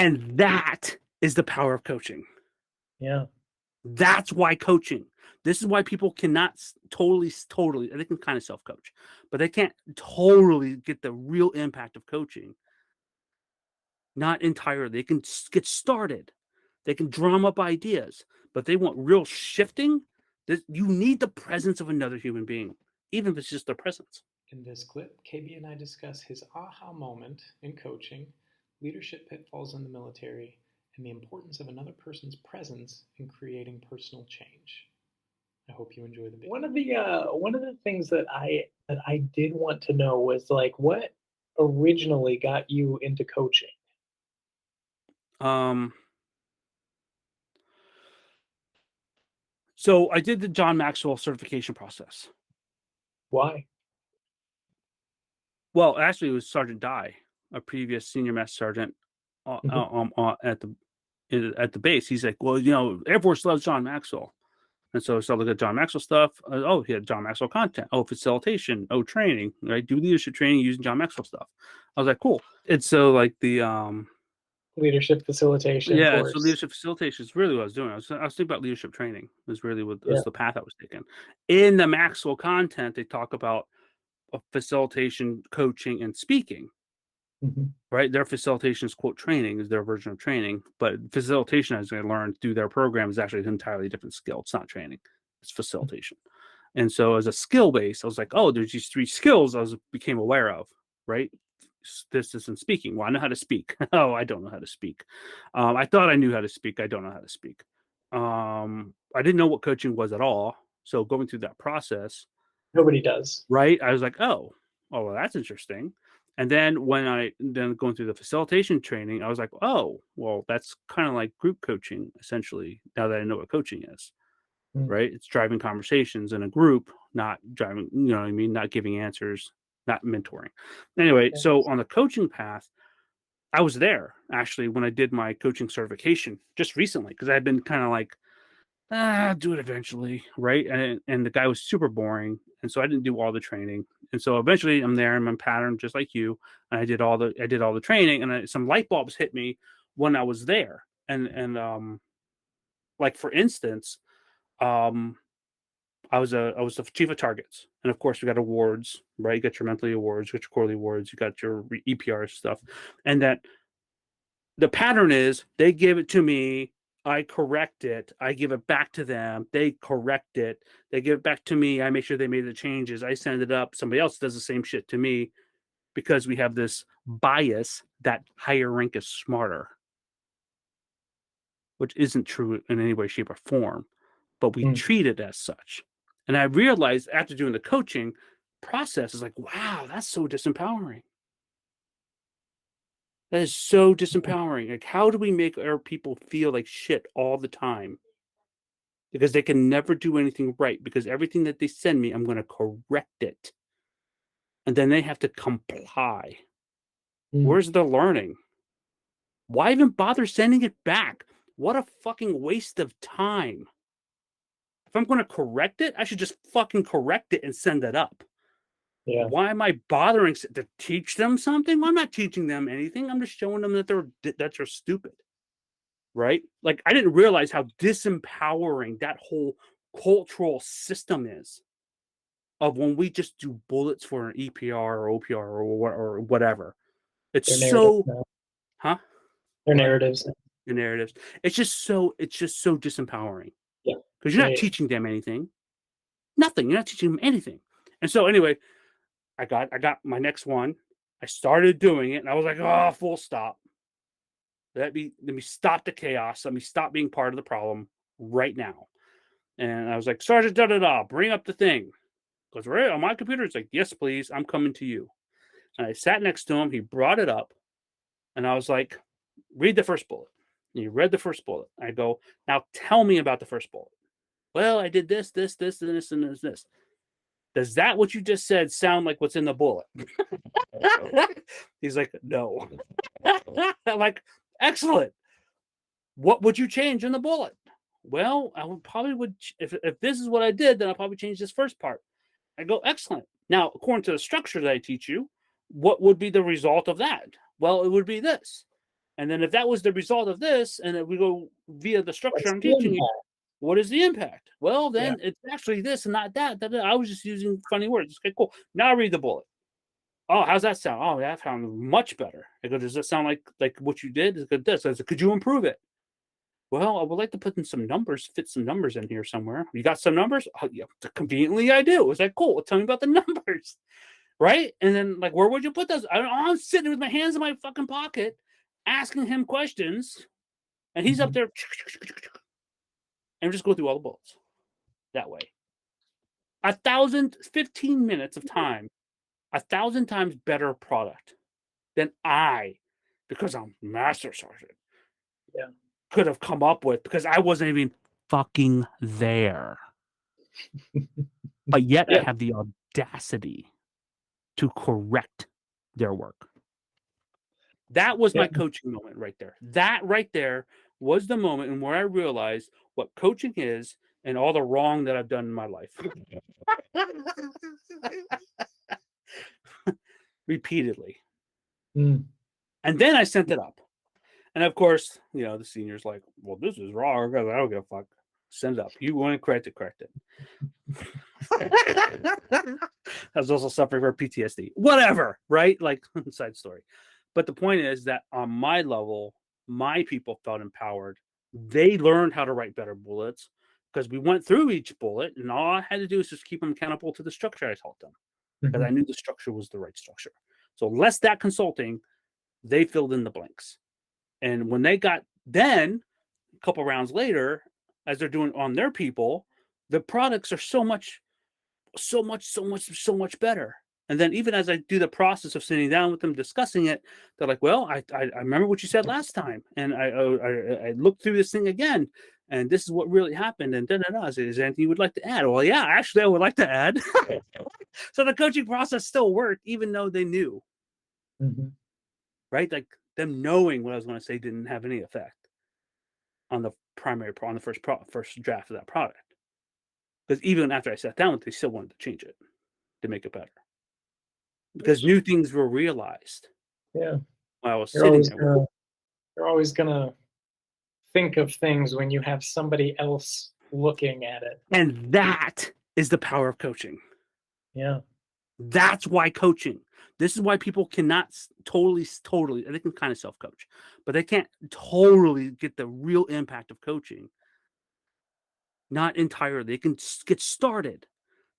And that is the power of coaching. Yeah. That's why coaching. This is why people cannot totally, they can kind of self-coach, but they can't totally get the real impact of coaching. Not entirely. They can get started. They can drum up ideas, but they want real shifting. You need the presence of another human being, even if it's just their presence. In this clip, KB and I discuss his aha moment in coaching, leadership pitfalls in the military, and the importance of another person's presence in creating personal change. I hope you enjoy the video. One of the things that I did want to know was like what originally got you into coaching? So I did the John Maxwell certification process. Why? Well, actually, it was Sergeant Dye, a previous senior master sergeant at the base. He's like, well, Air Force loves John Maxwell. And so I started looking at John Maxwell stuff. Oh, he had John Maxwell content. Oh, facilitation. Oh, training. Right? Do leadership training using John Maxwell stuff. I was like, cool. And so like the leadership facilitation. Yeah, course. So leadership facilitation is really what I was doing. I was thinking about leadership training. Was really what was the path I was taking. In the Maxwell content, they talk about facilitation, coaching, and speaking. Mm-hmm. Right? Their facilitation is quote training is their version of training, but facilitation, as I learned through their program, is actually an entirely different skill. It's not training; it's facilitation. Mm-hmm. And so, as a skill base, I was like, oh, there's these 3 skills I became aware of. Right? This isn't speaking. Well, I know how to speak. Oh, I don't know how to speak. I thought I knew how to speak. I don't know how to speak. I didn't know what coaching was at all. So going through that process, nobody does. Right? I was like, oh, well, that's interesting. And then going through the facilitation training, I was like, oh, well, that's kind of like group coaching, essentially, now that I know what coaching is. Right? It's driving conversations in a group, not driving, you know what I mean? Not giving answers, not mentoring. Anyway, so on the coaching path, I was there actually when I did my coaching certification just recently, because I had been kind of like, I'll do it eventually, right? And the guy was super boring, and so I didn't do all the training. And so eventually, I'm there, I'm in pattern just like you, and I did all the training, and some light bulbs hit me when I was there. And like for instance, I was the chief of targets, and of course, we got awards, right? You got your monthly awards, you got your quarterly awards, you got your EPR stuff, and that the pattern is they give it to me. I correct it. I give it back to them. They correct it. They give it back to me. I make sure they made the changes. I send it up. Somebody else does the same shit to me because we have this bias that higher rank is smarter, which isn't true in any way, shape, or form, but we treat it as such. And I realized after doing the coaching process, is like, wow, that's so disempowering. That is so disempowering. Like, how do we make our people feel like shit all the time? Because they can never do anything right. Because everything that they send me, I'm going to correct it. And then they have to comply. Where's the learning? Why even bother sending it back? What a fucking waste of time. If I'm going to correct it, I should just fucking correct it and send it up. Yeah. Why am I bothering to teach them something? Well, I'm not teaching them anything. I'm just showing them that they're stupid, right? Like I didn't realize how disempowering that whole cultural system is. Of when we just do bullets for an EPR or OPR or whatever, it's so, huh? Their narratives. The narratives. It's just so disempowering. Yeah, because you're not teaching them anything. Nothing. You're not teaching them anything. And so anyway. I got my next one. I started doing it, and I was like, "Oh, full stop. Let me stop the chaos. Let me stop being part of the problem right now." And I was like, "Sergeant, bring up the thing." Goes right on my computer. It's like, "Yes, please. I'm coming to you." And I sat next to him. He brought it up, and I was like, "Read the first bullet." And he read the first bullet. I go, "Now tell me about the first bullet." Well, I did this, and this. Does that what you just said sound like what's in the bullet? He's like, no. I'm like, excellent. What would you change in the bullet? Well, I would probably if this is what I did, then I'll probably change this first part. I go, excellent. Now, according to the structure that I teach you, what would be the result of that? Well, it would be this. And then if that was the result of this, and if we go via the structure What's I'm the teaching you, impact? what is the impact? Well, then Yeah. it's actually this and not that. I was just using funny words. Okay, cool. Now I read the bullet. Oh, how's that sound? Oh, that sounds much better. I go, does that sound like what you did? Is good this? I said, could you improve it? Well, I would like to put in some numbers, fit some numbers in here somewhere. You got some numbers? Oh, yeah, conveniently I do. It's like, cool. Well, tell me about the numbers. Right? And then, like, where would you put those? I'm sitting with my hands in my fucking pocket, asking him questions, and he's up Mhm. there, and just go through all the bullets that way. 15 minutes of time, 1,000 times better product than I, because I'm master sergeant, Yeah. could have come up with, because I wasn't even fucking there. But yet I Yeah. have the audacity to correct their work. That was my Yeah. coaching moment right there. That right there was the moment where I realized what coaching is and all the wrong that I've done in my life. Repeatedly. Mm. And then I sent it up. And of course, the senior's like, well, this is wrong. I don't give a fuck. Send it up. You want to correct it. I was also suffering from PTSD. Whatever, right? Like, side story. But the point is that on my level, my people felt empowered. They learned how to write better bullets because we went through each bullet, and all I had to do is just keep them accountable to the structure I taught them, because I Mhm. knew the structure was the right structure. So less that consulting, they filled in the blanks. And when they got then, a couple rounds later, as they're doing on their people, the products are so much better. And then even as I do the process of sitting down with them, discussing it, they're like, well, I remember what you said last time. And I looked through this thing again, and this is what really happened. And da-da-da. Is there anything you would like to add? Well, yeah, actually, I would like to add. So the coaching process still worked, even though they knew, Mhm. right? Like them knowing what I was going to say didn't have any effect on the first draft of that product. Because even after I sat down with it, they still wanted to change it to make it better. Because Which, new things were realized yeah, while I was you're sitting always there. gonna you're always gonna think of things when you have somebody else looking at it. And that is the power of coaching. Yeah. That's why coaching. This is why people cannot totally, they can kind of self-coach, but they can't totally get the real impact of coaching. Not entirely. They can get started.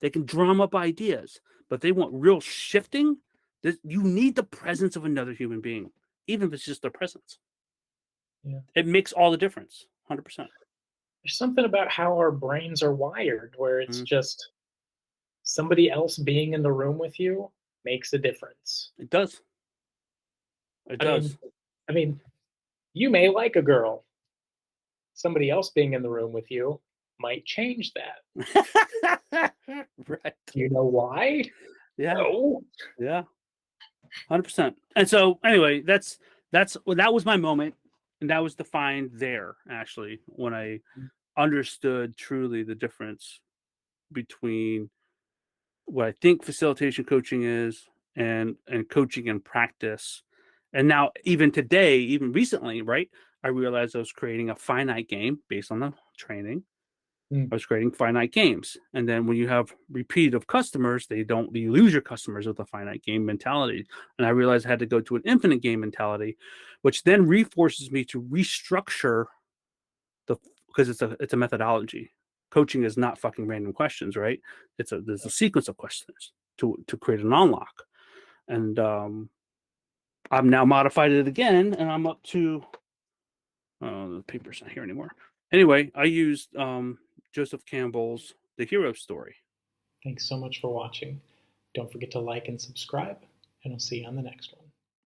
They can drum up ideas, but they want real shifting. You need the presence of another human being, even if it's just their presence. Yeah. It makes all the difference, 100%. There's something about how our brains are wired where it's Mhm. just somebody else being in the room with you makes a difference. It does. It I does. mean, I mean, you may like a girl. Somebody else being in the room with you might change that. Right. Do you know why? Yeah. No. Yeah. 100%. And so anyway, that was my moment, and that was defined there actually when I understood truly the difference between what I think facilitation coaching is and coaching in practice. And now even today, even recently, right? I realized I was creating a finite game based on the training. Mm. I was creating finite games. And then when you have repeat of customers, you lose your customers with a finite game mentality. And I realized I had to go to an infinite game mentality, which then reforces me to restructure because it's a methodology. Coaching is not fucking random questions, right? There's a sequence of questions to create an unlock. And I've now modified it again, and I'm up to the paper's not here anymore. Anyway, I used Joseph Campbell's The Hero Story. Thanks so much for watching. Don't forget to like and subscribe, and I'll see you on the next one.